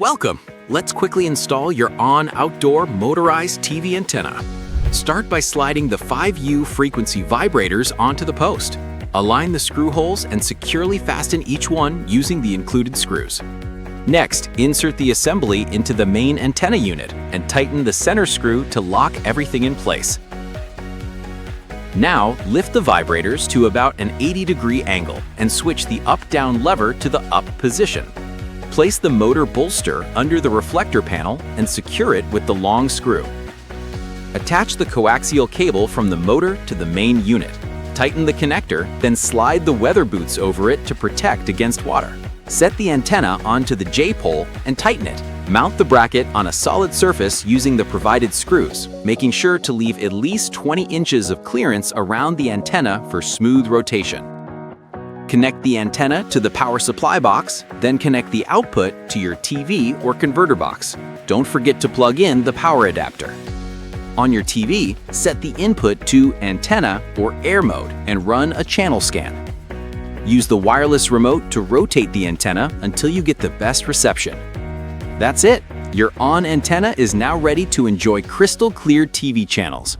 Welcome! Let's quickly install your outdoor motorized TV antenna. Start by sliding the 5U frequency vibrators onto the post. Align the screw holes and securely fasten each one using the included screws. Next, insert the assembly into the main antenna unit and tighten the center screw to lock everything in place. Now, lift the vibrators to about an 80-degree angle and switch the up-down lever to the up position. Place the motor bolster under the reflector panel and secure it with the long screw. Attach the coaxial cable from the motor to the main unit. Tighten the connector, then slide the weather boots over it to protect against water. Set the antenna onto the J-pole and tighten it. Mount the bracket on a solid surface using the provided screws, making sure to leave at least 20 inches of clearance around the antenna for smooth rotation. Connect the antenna to the power supply box, then connect the output to your TV or converter box. Don't forget to plug in the power adapter. On your TV, set the input to antenna or air mode and run a channel scan. Use the wireless remote to rotate the antenna until you get the best reception. That's it! Your antenna is now ready to enjoy crystal clear TV channels.